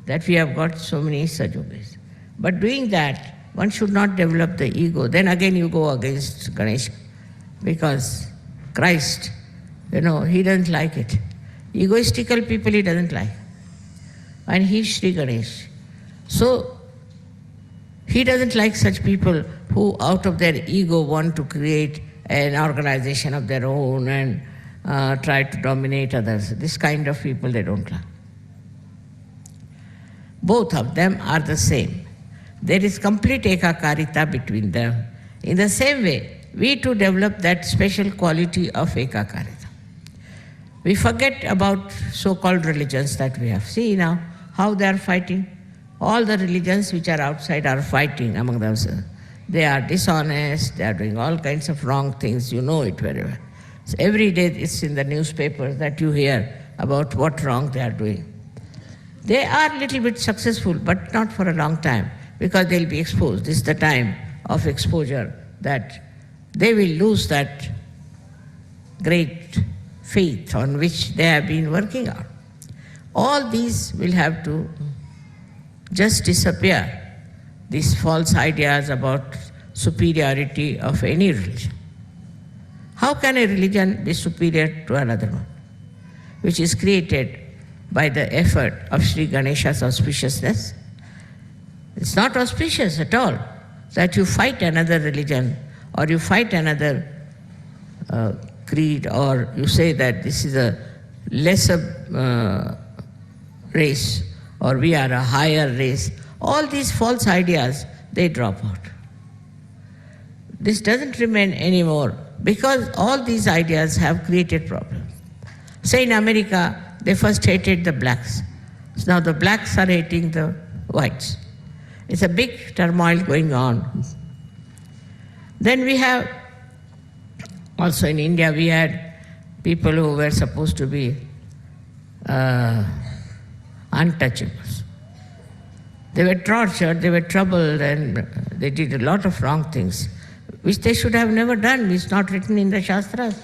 S2: that we have got so many Sahajogis. But doing that, one should not develop the ego. Then again you go against Ganesha, because Christ, he doesn't like it. Egoistical people he doesn't like. And he's Sri Ganesh. So he doesn't like such people who out of their ego want to create an organization of their own and try to dominate others. This kind of people they don't like. Both of them are the same. There is complete ekakarita between them. In the same way, we too develop that special quality of ekakarita. We forget about so-called religions that we have. See now how they are fighting. All the religions which are outside are fighting among themselves. They are dishonest, they are doing all kinds of wrong things, you know it very well. So every day it's in the newspapers that you hear about what wrong they are doing. They are a little bit successful, but not for a long time, because they'll be exposed. This is the time of exposure that they will lose that great faith on which they have been working on. All these will have to just disappear, these false ideas about superiority of any religion. How can a religion be superior to another one, which is created by the effort of Sri Ganesha's auspiciousness? It's not auspicious at all that you fight another religion or you fight another creed, or you say that this is a lesser race or we are a higher race. All these false ideas, they drop out. This doesn't remain anymore because all these ideas have created problems. Say in America, they first hated the blacks. So now the blacks are hating the whites. It's a big turmoil going on. Then we have, also in India, we had people who were supposed to be untouchables. They were tortured, they were troubled, and they did a lot of wrong things, which they should have never done. It's not written in the Shastras.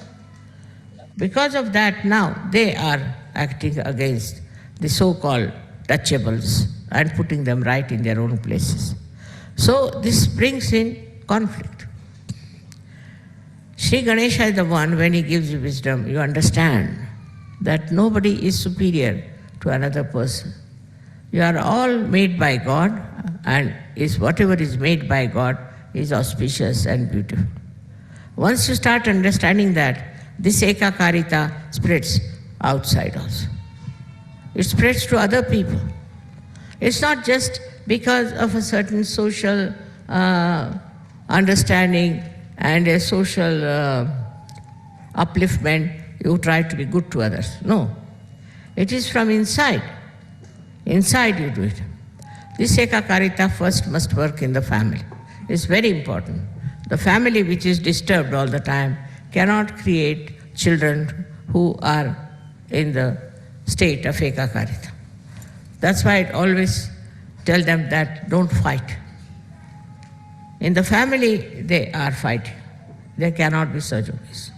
S2: Because of that, now they are acting against the so-called touchables and putting them right in their own places. So this brings in conflict. Sri Ganesha is the one, when he gives you wisdom, you understand that nobody is superior to another person. You are all made by God, and whatever is made by God is auspicious and beautiful. Once you start understanding that, this ekakarita spreads outside also. It spreads to other people. It's not just because of a certain social understanding and a social upliftment you try to be good to others. No. It is from inside. Inside you do it. This ekakarita first must work in the family. It's very important. The family which is disturbed all the time cannot create children who are in the state of ekakarita. That's why I always tell them that don't fight. In the family, they are fighting. There cannot be such a peace.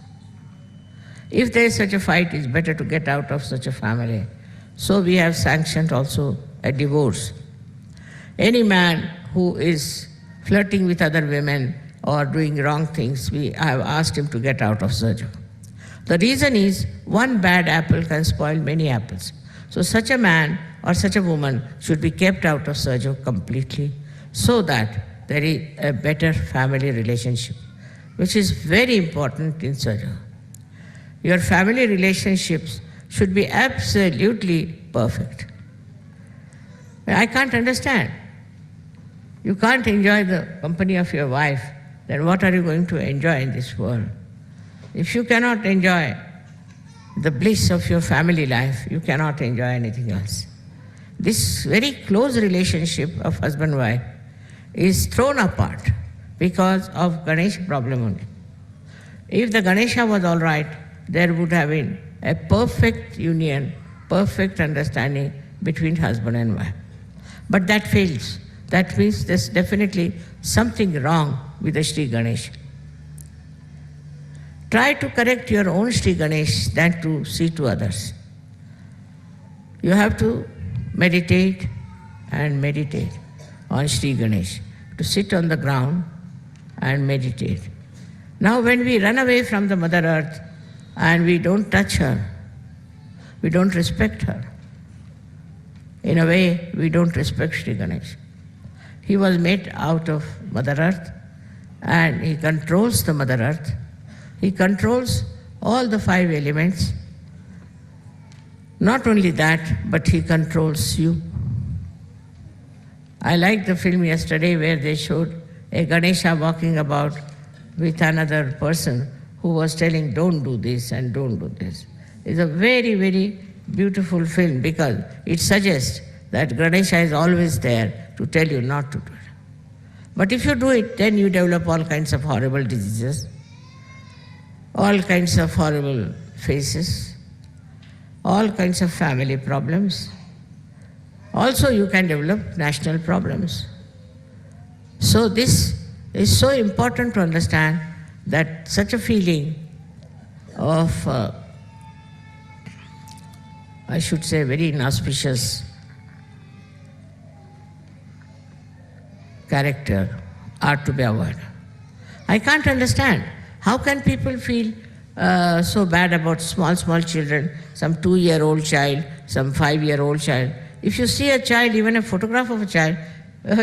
S2: If there is such a fight, it's better to get out of such a family. So we have sanctioned also a divorce. Any man who is flirting with other women or doing wrong things, I have asked him to get out of Sahajya. The reason is, one bad apple can spoil many apples. So such a man or such a woman should be kept out of Sahajya completely, so that there is a better family relationship, which is very important in Sahajya. Your family relationships should be absolutely perfect. I can't understand. You can't enjoy the company of your wife, then what are you going to enjoy in this world? If you cannot enjoy the bliss of your family life, you cannot enjoy anything else. This very close relationship of husband-wife is thrown apart because of Ganesha problem only. If the Ganesha was all right, there would have been a perfect union, perfect understanding between husband and wife. But that fails. That means there's definitely something wrong with the Sri Ganesha. Try to correct your own Sri Ganesh than to see to others. You have to meditate and meditate on Sri Ganesh, to sit on the ground and meditate. Now when we run away from the Mother Earth and we don't touch her, we don't respect her. In a way, we don't respect Sri Ganesh. He was made out of Mother Earth, and he controls the Mother Earth. He controls all the 5 elements. Not only that, but he controls you. I liked the film yesterday where they showed a Ganesha walking about with another person who was telling, don't do this and don't do this. It's a very, very beautiful film because it suggests that Ganesha is always there to tell you not to do it. But if you do it, then you develop all kinds of horrible diseases, all kinds of horrible faces, all kinds of family problems. Also, you can develop national problems. So this is so important to understand that such a feeling of, I should say, very inauspicious character are to be avoided. I can't understand. How can people feel so bad about small children, some 2-year-old child, some 5-year-old child? If you see a child, even a photograph of a child,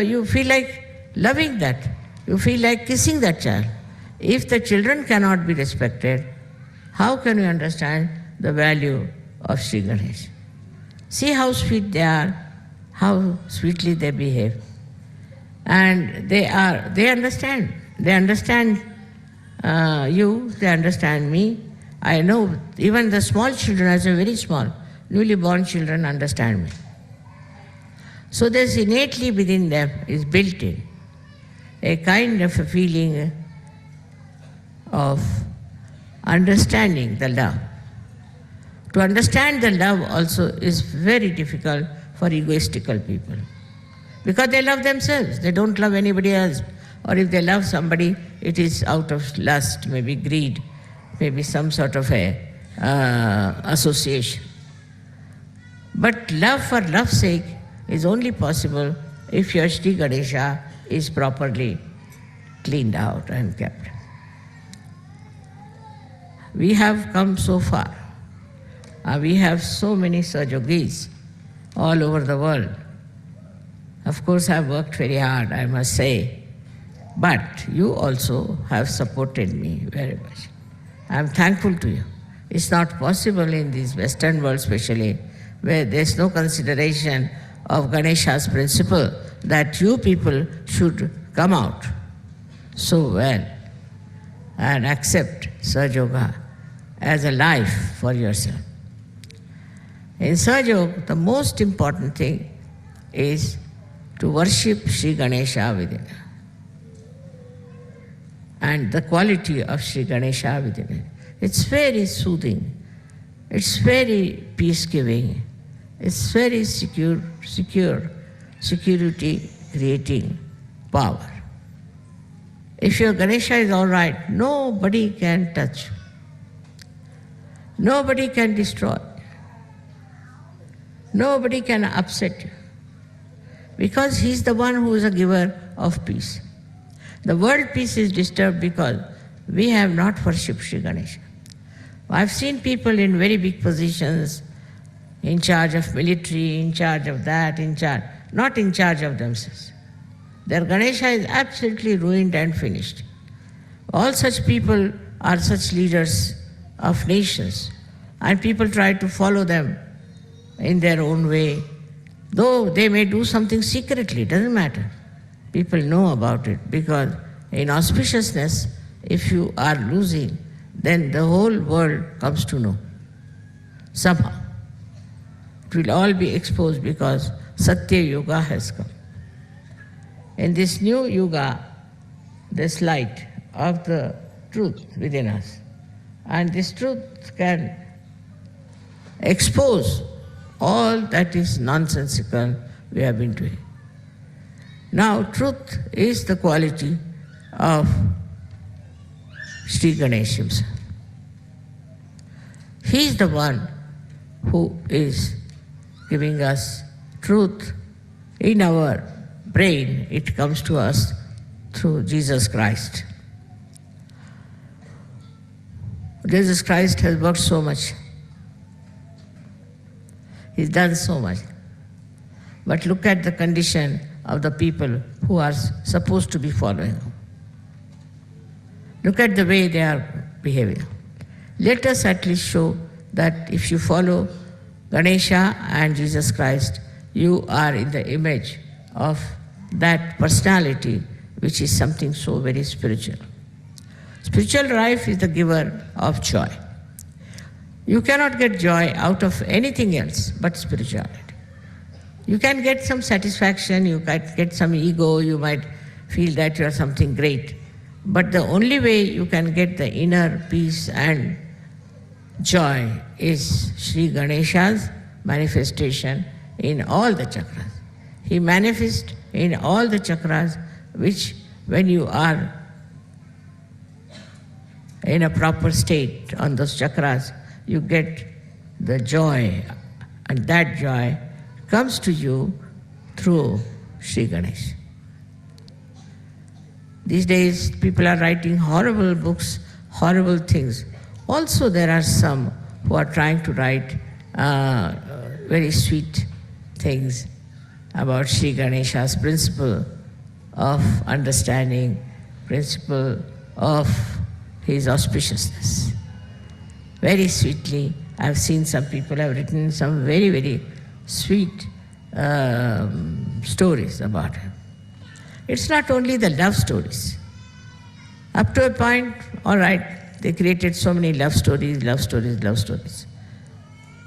S2: you feel like loving that. You feel like kissing that child. If the children cannot be respected, how can you understand the value of Sri Ganesh? See how sweet they are, how sweetly they behave. And they understand. They understand you, they understand me. I know even the small children, as a very small, newly born children understand me. So there's innately within them, is built in, a kind of a feeling of understanding the love. To understand the love also is very difficult for egoistical people, because they love themselves, they don't love anybody else. Or if they love somebody, it is out of lust, maybe greed, maybe some sort of a association. But love for love's sake is only possible if your Sri Ganesha is properly cleaned out and kept. We have come so far. We have so many Sahajogis all over the world. Of course, I've worked very hard, I must say, but you also have supported me very much. I'm thankful to you. It's not possible in this Western world especially, where there's no consideration of Ganesha's principle that you people should come out so well and accept Sahaja as a life for yourself. In Sahaja, the most important thing is to worship Sri Ganesha within it, and the quality of Sri Ganesha within it. It's very soothing, it's very peace-giving, it's very security creating power. If your Ganesha is all right, nobody can touch you. Nobody can destroy. Nobody can upset you. Because he's the one who is a giver of peace. The world peace is disturbed because we have not worshipped Sri Ganesha. I've seen people in very big positions, in charge of military, in charge of that, not in charge of themselves. Their Ganesha is absolutely ruined and finished. All such people are such leaders of nations, and people try to follow them in their own way. Though they may do something secretly, doesn't matter. People know about it, because in auspiciousness, if you are losing, then the whole world comes to know. Somehow. It will all be exposed because Satya Yuga has come. In this new Yuga, this light of the truth within us, and this truth can expose all that is nonsensical we have been doing. Now, truth is the quality of Sri Ganesha himself. He is the one who is giving us truth in our brain. It comes to us through Jesus Christ. Jesus Christ has worked so much. He's done so much. But look at the condition of the people who are supposed to be following him. Look at the way they are behaving. Let us at least show that if you follow Ganesha and Jesus Christ, you are in the image of that personality which is something so very spiritual. Spiritual life is the giver of joy. You cannot get joy out of anything else but spirituality. You can get some satisfaction, you can get some ego, you might feel that you are something great. But the only way you can get the inner peace and joy is Sri Ganesha's manifestation in all the chakras. He manifests in all the chakras, which when you are in a proper state on those chakras, you get the joy, and that joy comes to you through Sri Ganesha. These days, people are writing horrible books, horrible things. Also, there are some who are trying to write very sweet things about Sri Ganesha's principle of understanding, principle of his auspiciousness. Very sweetly, I've seen some people have written some very, very sweet stories about him. It's not only the love stories. Up to a point, all right, they created so many love stories, love stories, love stories.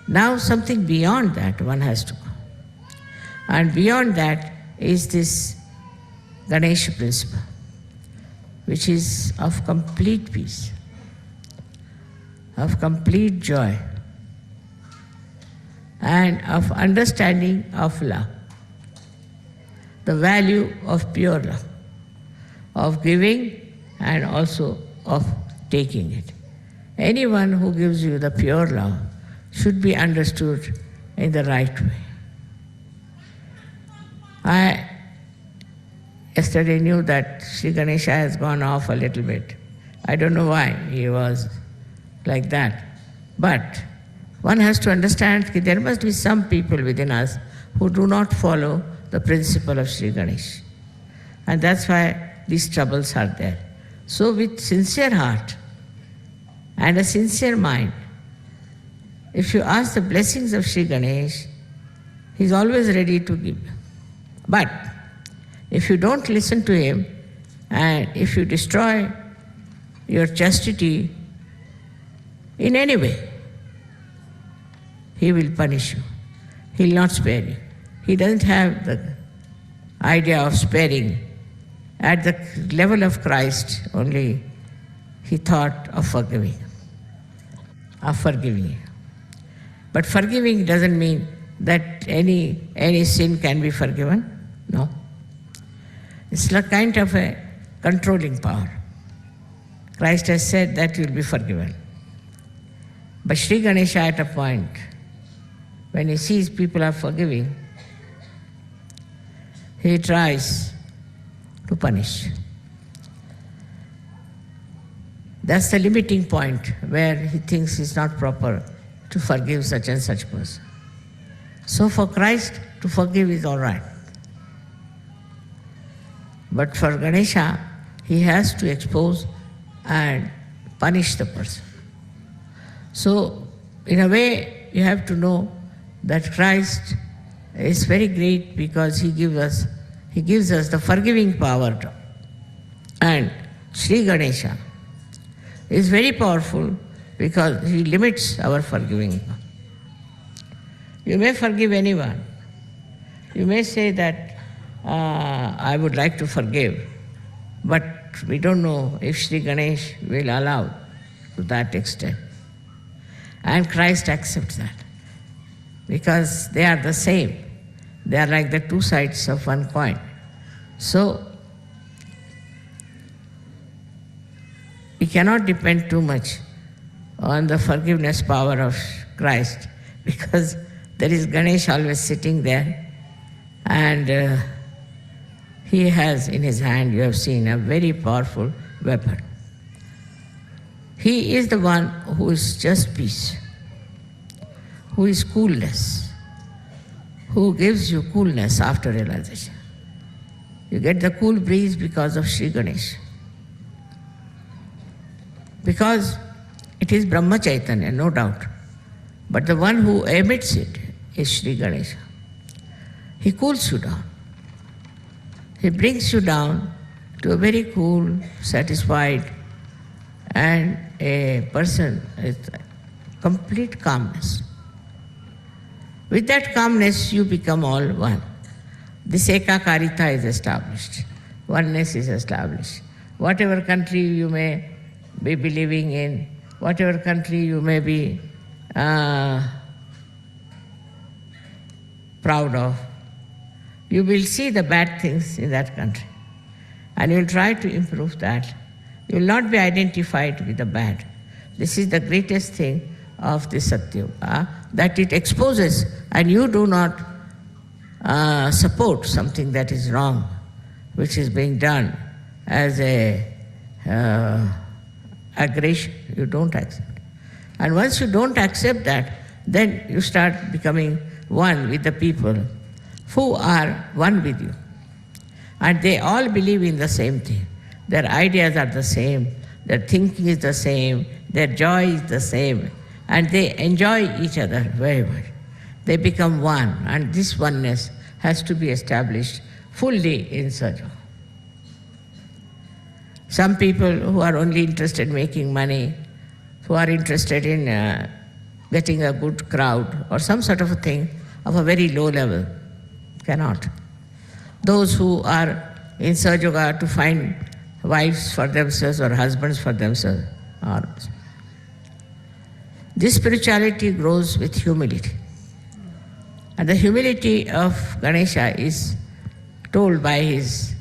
S2: Now something beyond that one has to go. And beyond that is this Ganesha principle, which is of complete peace, of complete joy, and of understanding of love, the value of pure love, of giving and also of taking it. Anyone who gives you the pure love should be understood in the right way. I yesterday knew that Sri Ganesha has gone off a little bit. I don't know why he was like that. But one has to understand that there must be some people within us who do not follow the principle of Sri Ganesh. And that's why these troubles are there. So with sincere heart and a sincere mind, if you ask the blessings of Sri Ganesh, he's always ready to give. But if you don't listen to him, and if you destroy your chastity in any way, he will punish you. He will not spare you. He doesn't have the idea of sparing. At the level of Christ only, he thought of forgiving. But forgiving doesn't mean that any sin can be forgiven. No. It's like kind of a controlling power. Christ has said that you will be forgiven. But Sri Ganesha at a point, when he sees people are forgiving, he tries to punish. That's the limiting point where he thinks it's not proper to forgive such and such person. So for Christ, to forgive is all right. But for Ganesha, he has to expose and punish the person. So in a way, you have to know that Christ is very great because he gives us the forgiving power. And Sri Ganesha is very powerful because he limits our forgiving power. You may forgive anyone. You may say that I would like to forgive, but we don't know if Sri Ganesh will allow to that extent. And Christ accepts that because they are the same. They are like the two sides of one coin. So we cannot depend too much on the forgiveness power of Christ because there is Ganesh always sitting there, and he has in his hand, you have seen, a very powerful weapon. He is the one who is just peace, who is coolness, who gives you coolness after realization. You get the cool breeze because of Sri Ganesh. Because it is Brahma Chaitanya, no doubt. But the one who emits it is Sri Ganesha. He cools you down. He brings you down to a very cool, satisfied, and a person with complete calmness. With that calmness, you become all one. This ekakarita is established. Oneness is established. Whatever country you may be believing in, whatever country you may be proud of, you will see the bad things in that country. And you will try to improve that. You will not be identified with the bad. This is the greatest thing of the Satyuga, that it exposes and you do not support something that is wrong, which is being done as a aggression. You don't accept. And once you don't accept that, then you start becoming one with the people who are one with you. And they all believe in the same thing. Their ideas are the same, their thinking is the same, their joy is the same, and they enjoy each other very much. They become one, and this oneness has to be established fully in Sahaja. Some people who are only interested in making money, who are interested in getting a good crowd or some sort of a thing of a very low level, cannot. Those who are in Sahaja to find wives for themselves or husbands for themselves. This spirituality grows with humility. And the humility of Ganesha is told by his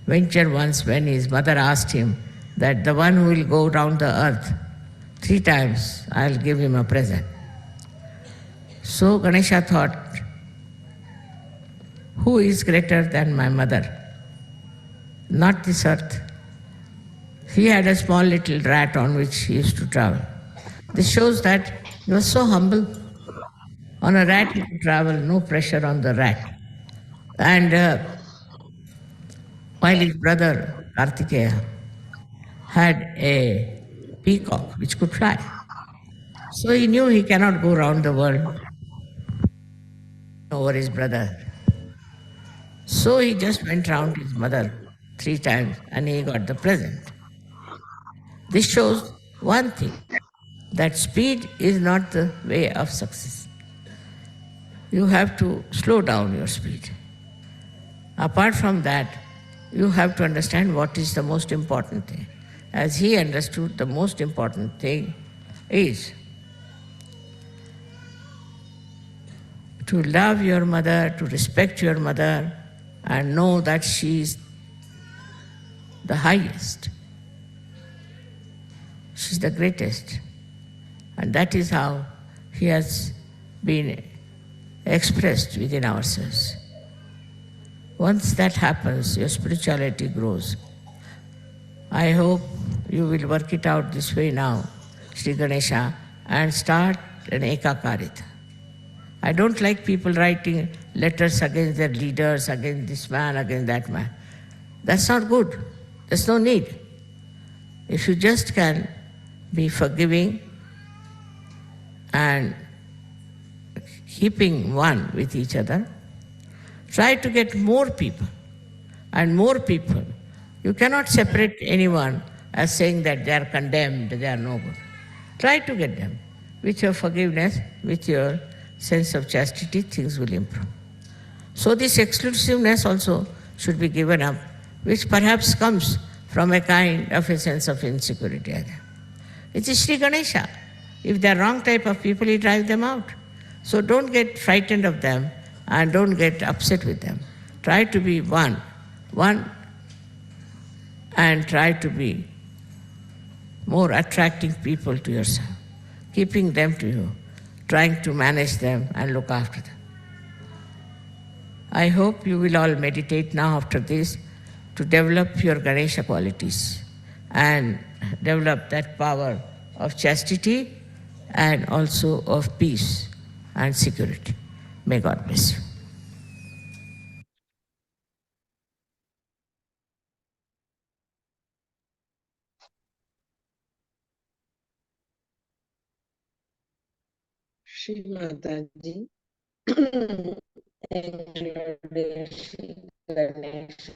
S2: venture once when his mother asked him that the one who will go down the earth 3 times, I'll give him a present. So Ganesha thought, who is greater than my mother? Not this earth. He had a small little rat on which he used to travel. This shows that he was so humble On a rat, he could travel, no pressure on the rat. And while his brother Kartikeya had a peacock which could fly. So he knew he cannot go around the world over his brother. So he just went round his mother 3 times and he got the present. This shows one thing, that speed is not the way of success. You have to slow down your speed. Apart from that, you have to understand what is the most important thing. As he understood, the most important thing is to love your mother, to respect your mother, and know that she is the highest. She's the greatest. And that is how he has been expressed within ourselves. Once that happens, your spirituality grows. I hope you will work it out this way now, Sri Ganesha, and start an Ekakarita. I don't like people writing letters against their leaders, against this man, against that man. That's not good. There's no need. If you just can be forgiving and keeping one with each other, try to get more people and more people. You cannot separate anyone as saying that they are condemned, they are no good. Try to get them. With your forgiveness, with your sense of chastity, things will improve. So this exclusiveness also should be given up, which perhaps comes from a kind of a sense of insecurity. It is Sri Ganesha. If they are wrong type of people, he drives them out. So don't get frightened of them and don't get upset with them. Try to be one, and try to be more attracting people to yourself, keeping them to you, trying to manage them and look after them. I hope you will all meditate now after this to develop your Ganesha qualities and develop that power of chastity and also of peace and security. May God bless you.
S1: Sri Mataji எங்களுடைய ஸ்ரீ கணேச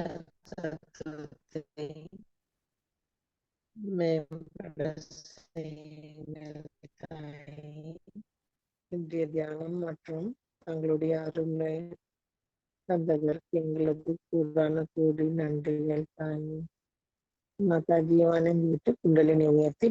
S1: சத்சங்கத்தை மேம்பட செய்யுங்கள். இன்றைய தியானம் மற்றும் தங்களுடைய அருமை தந்ததற்கு எங்களது கூடான கூடி நன்றிகள் தாய். மாதாஜியை வணங்கிவிட்டு குண்டலினை உயர்த்தி